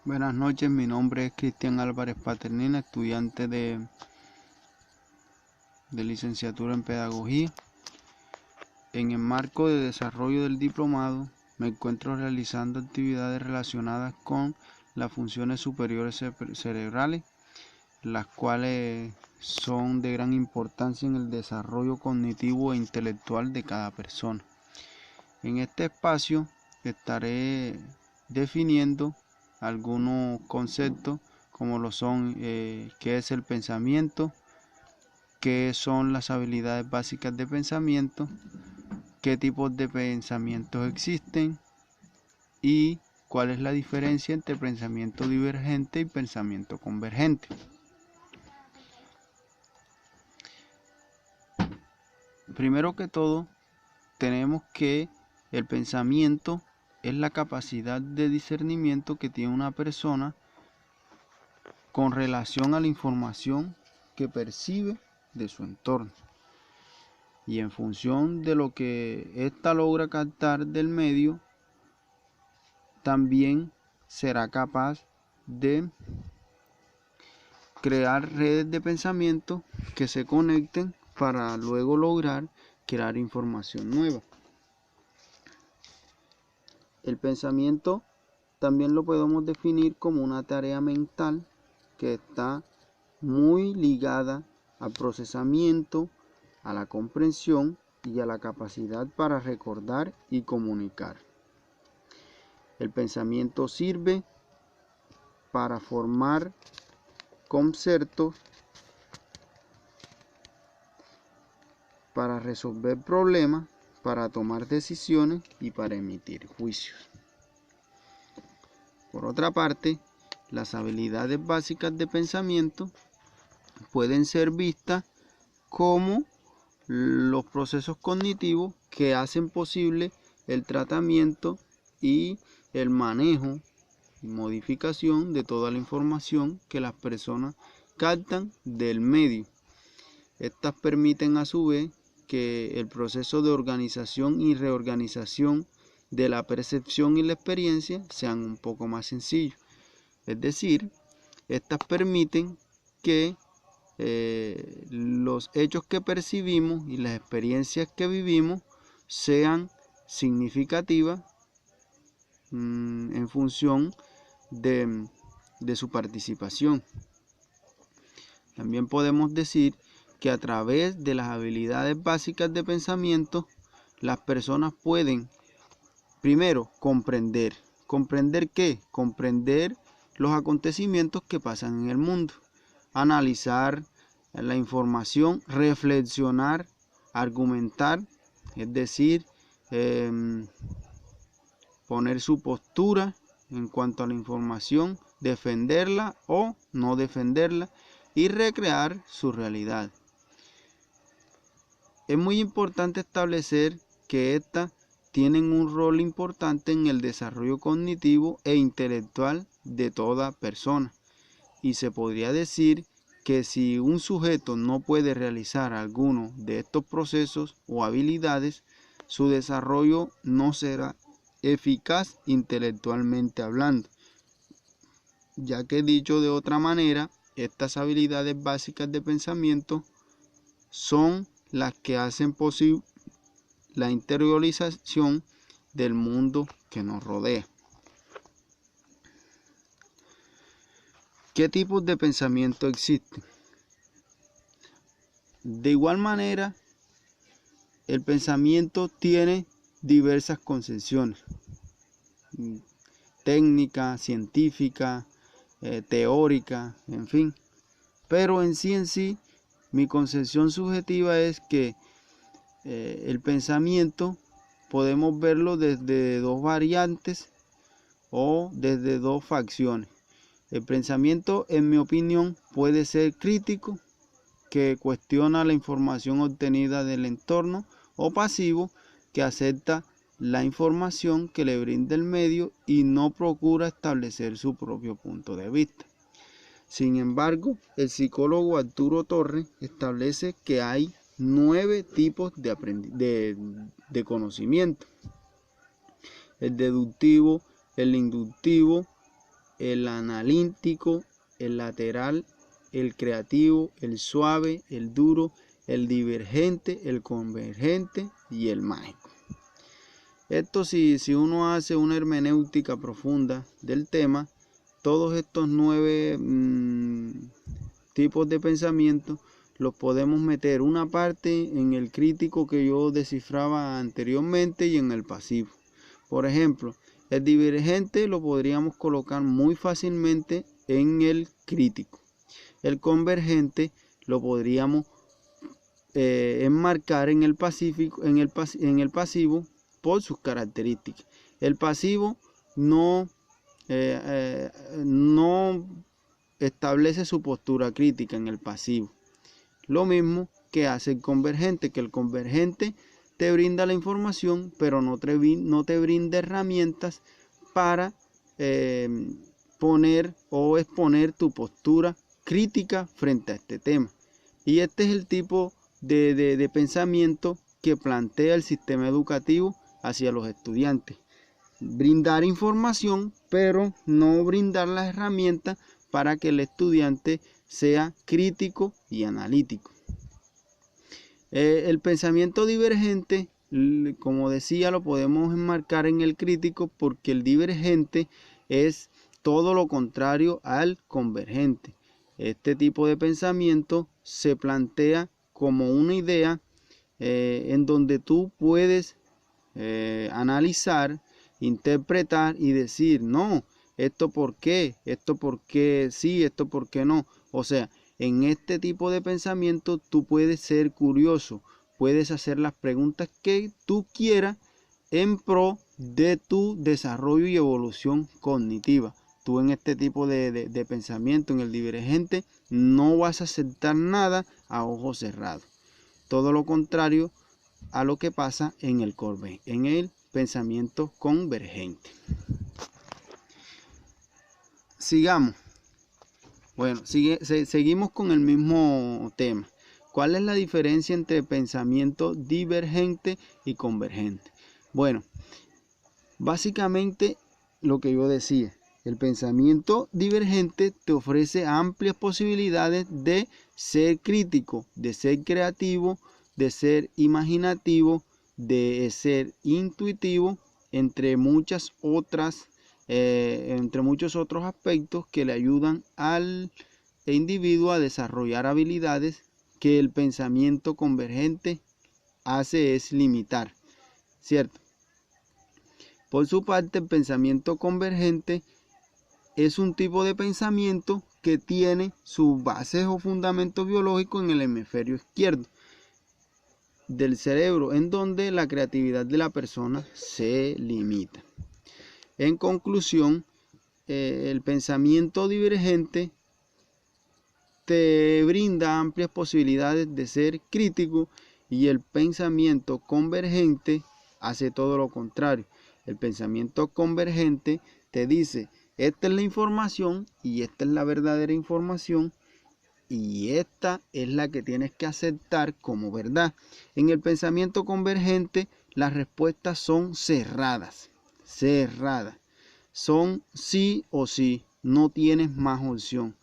Buenas noches, mi nombre es Cristian Álvarez Paternina, estudiante de licenciatura en Pedagogía. En el marco de desarrollo del diplomado, me encuentro realizando actividades relacionadas con las funciones superiores cerebrales, las cuales son de gran importancia en el desarrollo cognitivo e intelectual de cada persona. En este espacio estaré definiendo algunos conceptos como lo son qué es el pensamiento, qué son las habilidades básicas de pensamiento, qué tipos de pensamientos existen y cuál es la diferencia entre pensamiento divergente y pensamiento convergente. Primero que todo, tenemos que el pensamiento es la capacidad de discernimiento que tiene una persona con relación a la información que percibe de su entorno. Y en función de lo que ésta logra captar del medio, también será capaz de crear redes de pensamiento que se conecten para luego lograr crear información nueva. El pensamiento también lo podemos definir como una tarea mental que está muy ligada al procesamiento, a la comprensión y a la capacidad para recordar y comunicar. El pensamiento sirve para formar conceptos, para resolver problemas, para tomar decisiones y para emitir juicios. Por otra parte, las habilidades básicas de pensamiento pueden ser vistas como los procesos cognitivos que hacen posible el tratamiento y el manejo y modificación de toda la información que las personas captan del medio. Estas permiten a su vez que el proceso de organización y reorganización de la percepción y la experiencia sean un poco más sencillos. Es decir, estas permiten que los hechos que percibimos y las experiencias que vivimos sean significativas en función de su participación. También podemos decir que a través de las habilidades básicas de pensamiento, las personas pueden, primero, comprender. ¿Comprender qué? Comprender los acontecimientos que pasan en el mundo. Analizar la información, reflexionar, argumentar, es decir, poner su postura en cuanto a la información, defenderla o no defenderla y recrear su realidad. Es muy importante establecer que estas tienen un rol importante en el desarrollo cognitivo e intelectual de toda persona. Y se podría decir que si un sujeto no puede realizar alguno de estos procesos o habilidades, su desarrollo no será eficaz intelectualmente hablando, ya que dicho de otra manera, estas habilidades básicas de pensamiento son las que hacen posible la interiorización del mundo que nos rodea. ¿Qué tipos de pensamiento existen? De igual manera, el pensamiento tiene diversas concepciones, técnica, científica, teórica, en fin. Pero en sí, mi concepción subjetiva es que el pensamiento podemos verlo desde dos variantes o desde dos facciones. El pensamiento, en mi opinión, puede ser crítico, que cuestiona la información obtenida del entorno, o pasivo, que acepta la información que le brinda el medio y no procura establecer su propio punto de vista. Sin embargo, el psicólogo Arturo Torres establece que hay 9 tipos de conocimiento: el deductivo, el inductivo, el analítico, el lateral, el creativo, el suave, el duro, el divergente, el convergente y el mágico. Esto si uno hace una hermenéutica profunda del tema, todos estos 9 tipos de pensamiento los podemos meter una parte en el crítico que yo descifraba anteriormente y en el pasivo. Por ejemplo, el divergente lo podríamos colocar muy fácilmente en el crítico. El convergente lo podríamos enmarcar en el pasivo por sus características. El pasivo no establece su postura crítica en el pasivo. Lo mismo que hace el convergente, que el convergente te brinda la información, pero no te brinda herramientas para poner o exponer tu postura crítica frente a este tema. Y este es el tipo de pensamiento que plantea el sistema educativo hacia los estudiantes. Brindar información, pero no brindar las herramientas para que el estudiante sea crítico y analítico. El pensamiento divergente, como decía, lo podemos enmarcar en el crítico porque el divergente es todo lo contrario al convergente. Este tipo de pensamiento se plantea como una idea en donde tú puedes analizar, interpretar y decir, no, esto por qué sí, esto por qué no. O sea, en este tipo de pensamiento tú puedes ser curioso, puedes hacer las preguntas que tú quieras en pro de tu desarrollo y evolución cognitiva. Tú en este tipo de pensamiento, en el divergente, no vas a aceptar nada a ojos cerrados. Todo lo contrario a lo que pasa en el pensamiento convergente. Sigamos. Bueno, seguimos con el mismo tema. ¿Cuál es la diferencia entre pensamiento divergente y convergente? Bueno, básicamente lo que yo decía, el pensamiento divergente te ofrece amplias posibilidades de ser crítico, de ser creativo, de ser imaginativo, de ser intuitivo, entre muchos otros aspectos que le ayudan al individuo a desarrollar habilidades que el pensamiento convergente hace es limitar, ¿cierto? Por su parte, el pensamiento convergente es un tipo de pensamiento que tiene sus bases o fundamentos biológicos en el hemisferio izquierdo del cerebro, en donde la creatividad de la persona se limita. En conclusión, el pensamiento divergente te brinda amplias posibilidades de ser crítico y el pensamiento convergente hace todo lo contrario. El pensamiento convergente te dice, esta es la información y esta es la verdadera información y esta es la que tienes que aceptar como verdad. En el pensamiento convergente las respuestas son cerradas. Son sí o sí, no tienes más opción.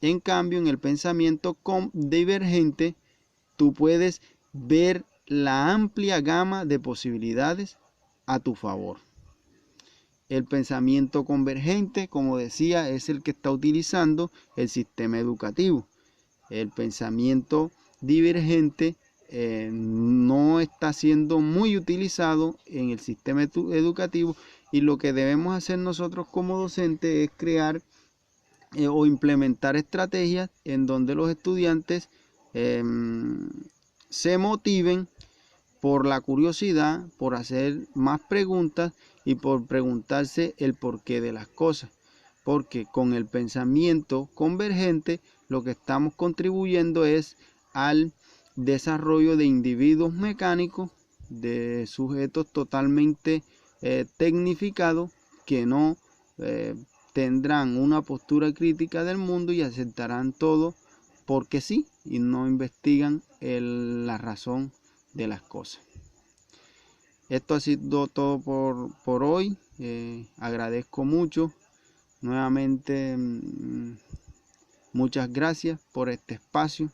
En cambio, en el pensamiento divergente, tú puedes ver la amplia gama de posibilidades a tu favor. El pensamiento convergente, como decía, es el que está utilizando el sistema educativo. El pensamiento divergente no está siendo muy utilizado en el sistema educativo y lo que debemos hacer nosotros como docentes es crear o implementar estrategias en donde los estudiantes se motiven por la curiosidad, por hacer más preguntas y por preguntarse el porqué de las cosas. Porque con el pensamiento convergente lo que estamos contribuyendo es al desarrollo de individuos mecánicos, de sujetos totalmente tecnificados que no tendrán una postura crítica del mundo y aceptarán todo porque sí y no investigan la razón de las cosas. Esto ha sido todo por hoy. Agradezco mucho Nuevamente, muchas gracias por este espacio.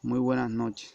Muy buenas noches.